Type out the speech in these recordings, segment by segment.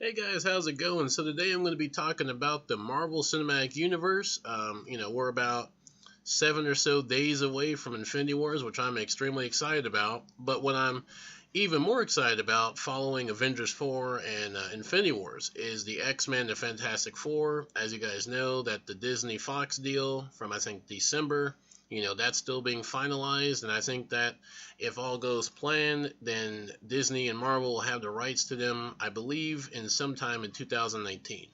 Hey guys, how's it going? So today I'm going to be talking about the Marvel Cinematic Universe. We're about 7 or so days away from Infinity Wars, which I'm extremely excited about. But what I'm even more excited about following Avengers 4 and Infinity Wars is the X-Men the Fantastic Four. As you guys know, that the Disney Fox deal from I think December, that's still being finalized, and I think that if all goes planned, then Disney and Marvel will have the rights to them, I believe, in sometime in 2019.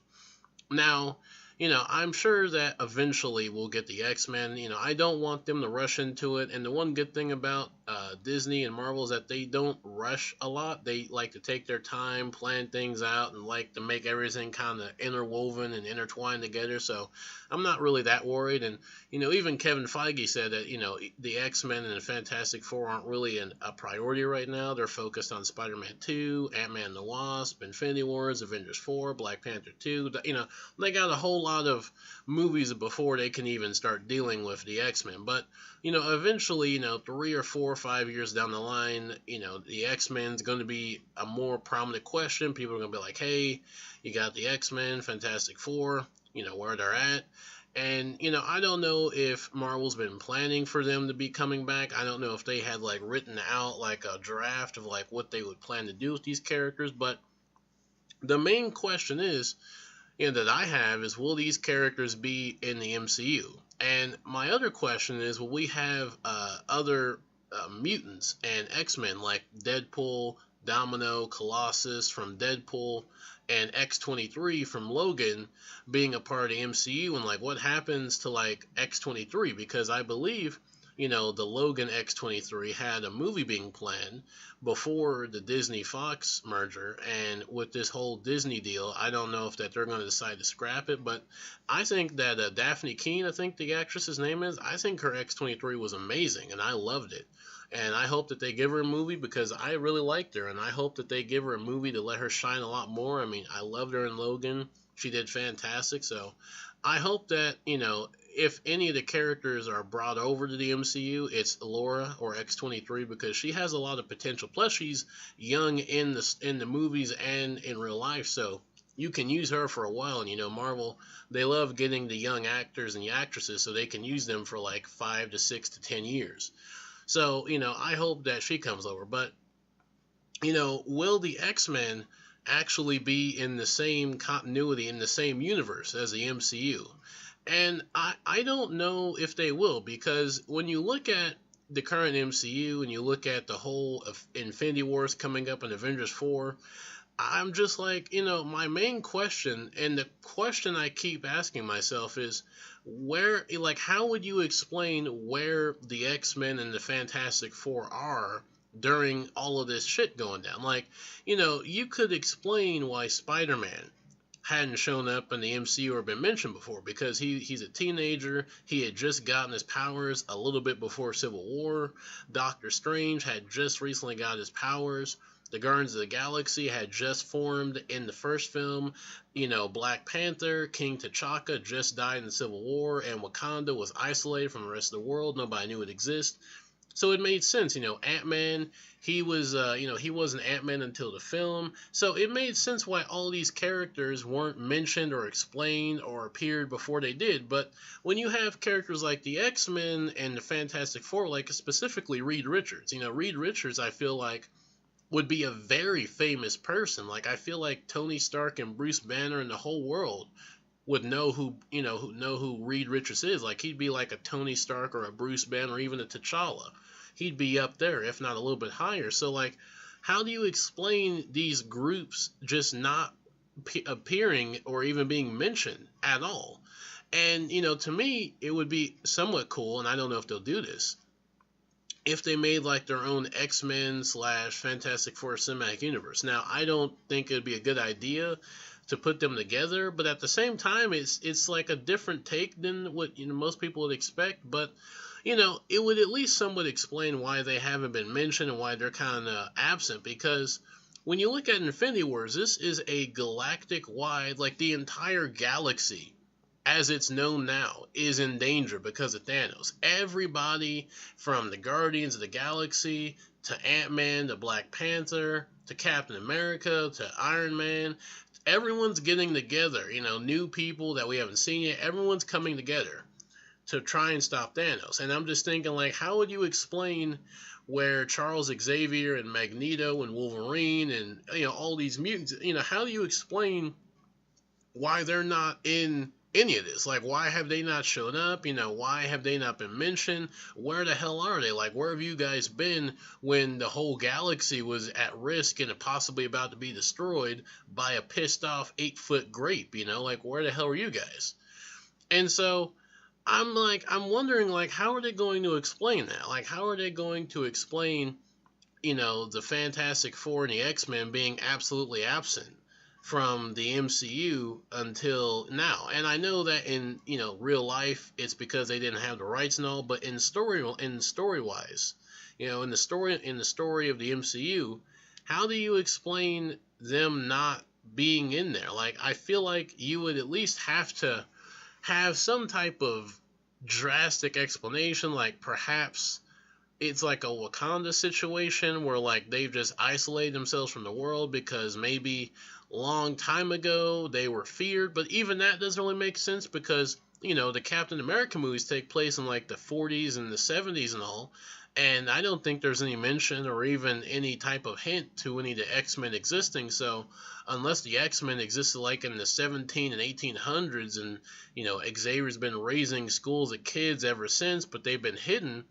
Now, I'm sure that eventually we'll get the X-Men. I don't want them to rush into it. And the one good thing about Disney and Marvel is that they don't rush a lot. They like to take their time, plan things out, and like to make everything kind of interwoven and intertwined together. So I'm not really that worried. And, even Kevin Feige said that, the X-Men and the Fantastic Four aren't really a priority right now. They're focused on Spider-Man 2, Ant-Man and the Wasp, Infinity Wars, Avengers 4, Black Panther 2. They got a whole lot of movies before they can even start dealing with the X-Men. But, eventually, 3 or 4 or 5 years down the line, the X-Men's going to be a more prominent question. People are going to be like, hey, you got the X-Men, Fantastic Four, where they're at. And, I don't know if Marvel's been planning for them to be coming back. I don't know if they had, written out, a draft of, what they would plan to do with these characters. But the main question is, that I have is, will these characters be in the MCU? And my other question is, will we have other mutants and X-Men like Deadpool, Domino, Colossus from Deadpool, and X-23 from Logan being a part of the MCU? And what happens to X-23? Because I believe the Logan X-23 had a movie being planned before the Disney Fox merger, and with this whole Disney deal, I don't know if that they're going to decide to scrap it, but I think that Daphne Keane, I think the actress's name is, I think her X-23 was amazing, and I loved it. And I hope that they give her a movie because I really liked her, and I hope that they give her a movie to let her shine a lot more. I mean, I loved her in Logan. She did fantastic, so I hope that, if any of the characters are brought over to the MCU, it's Laura or X-23 because she has a lot of potential. Plus, she's young in the movies and in real life, so you can use her for a while. And, Marvel, they love getting the young actors and the actresses so they can use them for 5 to 6 to 10 years. So, I hope that she comes over. But, will the X-Men actually be in the same continuity, in the same universe as the MCU? And I don't know if they will, because when you look at the current MCU and you look at the whole of Infinity Wars coming up in Avengers 4, I'm just my main question, and the question I keep asking myself is, how would you explain where the X-Men and the Fantastic Four are during all of this shit going down? You could explain why Spider-Man hadn't shown up in the MCU or been mentioned before, because he's a teenager. He had just gotten his powers a little bit before Civil War. Doctor Strange had just recently got his powers. The Guardians of the Galaxy had just formed in the first film. Black Panther, King T'Chaka just died in Civil War, and Wakanda was isolated from the rest of the world. Nobody knew it existed. So it made sense. Ant-Man, he wasn't Ant-Man until the film. So it made sense why all these characters weren't mentioned or explained or appeared before they did. But when you have characters like the X-Men and the Fantastic Four, specifically Reed Richards, Reed Richards, I feel would be a very famous person. I feel like Tony Stark and Bruce Banner and the whole world would know who Reed Richards is. He'd be like a Tony Stark or a Bruce Banner or even a T'Challa. He'd be up there, if not a little bit higher. So, how do you explain these groups just not appearing or even being mentioned at all? And, to me, it would be somewhat cool, and I don't know if they'll do this, if they made their own X-Men / Fantastic Four cinematic universe. Now, I don't think it'd be a good idea to put them together, but at the same time, it's a different take than what most people would expect. But it would at least somewhat explain why they haven't been mentioned and why they're kind of absent. Because when you look at Infinity Wars, this is a galactic-wide, the entire galaxy as it's known now, is in danger because of Thanos. Everybody from the Guardians of the Galaxy to Ant-Man to Black Panther to Captain America to Iron Man, everyone's getting together, new people that we haven't seen yet, everyone's coming together to try and stop Thanos. And I'm just thinking, like, how would you explain where Charles Xavier and Magneto and Wolverine and, all these mutants, how do you explain why they're not in any of this? Like, why have they not shown up? Why have they not been mentioned? Where the hell are they? Like, where have you guys been when the whole galaxy was at risk and possibly about to be destroyed by a pissed off 8-foot grape? Like, where the hell are you guys? And so I'm wondering, like, how are they going to explain that? Like, how are they going to explain, the Fantastic Four and the X-Men being absolutely absent from the MCU until now? And I know that in, real life, it's because they didn't have the rights and all, but in story-wise, in the story of the MCU, how do you explain them not being in there? Like, I feel like you would at least have to have some type of drastic explanation, like perhaps it's like a Wakanda situation where, like, they've just isolated themselves from the world because maybe a long time ago they were feared. But even that doesn't really make sense because, the Captain America movies take place in like the 40s and the 70s and all, and I don't think there's any mention or even any type of hint to any of the X-Men existing. So unless the X-Men existed like in the 17 and 1800s and, Xavier's been raising schools of kids ever since, but they've been hidden,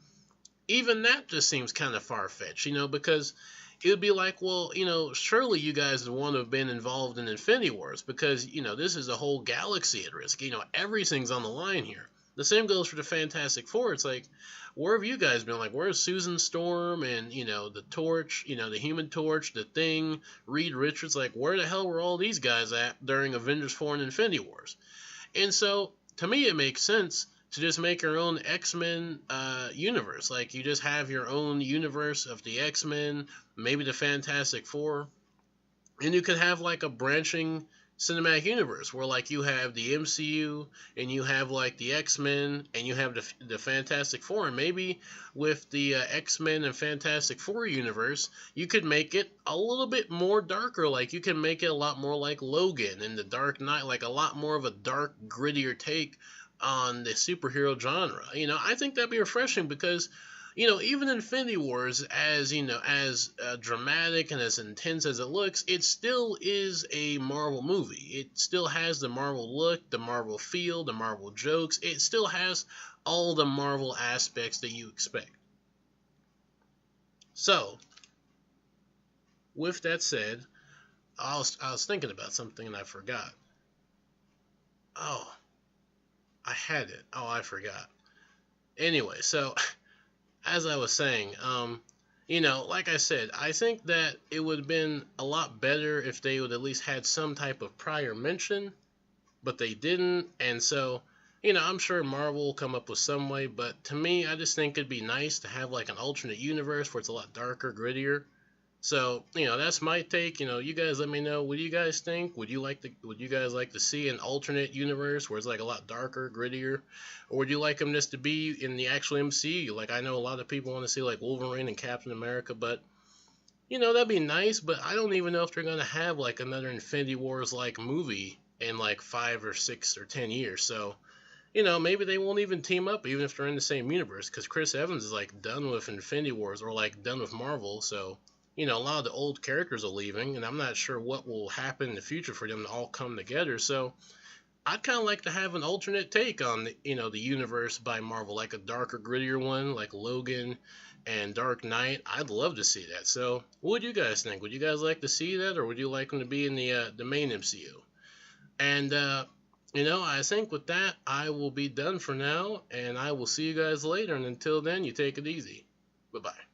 even that just seems kind of far-fetched, because it would be like, well, surely you guys would want to have been involved in Infinity Wars because, this is a whole galaxy at risk. Everything's on the line here. The same goes for the Fantastic Four. It's like, where have you guys been? Like, where's Susan Storm and, the Torch, the Human Torch, the Thing, Reed Richards? Like, where the hell were all these guys at during Avengers 4 and Infinity Wars? And so, to me, it makes sense to just make your own X-Men universe. Like, you just have your own universe of the X-Men, maybe the Fantastic Four, and you could have, like, a branching cinematic universe where, like, you have the MCU and you have, like, the X-Men and you have the Fantastic Four. And maybe with the X-Men and Fantastic Four universe, you could make it a little bit more darker. Like, you can make it a lot more like Logan and the Dark Knight, like a lot more of a dark, grittier take on the superhero genre. I think that'd be refreshing because, even Infinity Wars, as dramatic and as intense as it looks, it still is a Marvel movie. It still has the Marvel look, the Marvel feel, the Marvel jokes. It still has all the Marvel aspects that you expect. So, with that said, I was thinking about something and I forgot. Oh, I had it. Oh, I forgot. Anyway, so as I was saying, like I said, I think that it would have been a lot better if they would at least had some type of prior mention, but they didn't. And so, I'm sure Marvel will come up with some way, but to me, I just think it'd be nice to have like an alternate universe where it's a lot darker, grittier. So, that's my take. You guys let me know. What do you guys think? Would you guys like to see an alternate universe where it's like a lot darker, grittier? Or would you like them just to be in the actual MCU? Like, I know a lot of people want to see like Wolverine and Captain America, but, that'd be nice, but I don't even know if they're going to have like another Infinity Wars like movie in like 5 or 6 or 10 years. So, maybe they won't even team up even if they're in the same universe, because Chris Evans is like done with Infinity Wars or like done with Marvel, so a lot of the old characters are leaving, and I'm not sure what will happen in the future for them to all come together. So I'd kind of like to have an alternate take on the universe by Marvel, like a darker, grittier one, like Logan and Dark Knight. I'd love to see that. So what would you guys think? Would you guys like to see that, or would you like them to be in the main MCU? And I think with that, I will be done for now, and I will see you guys later. And until then, you take it easy. Bye-bye.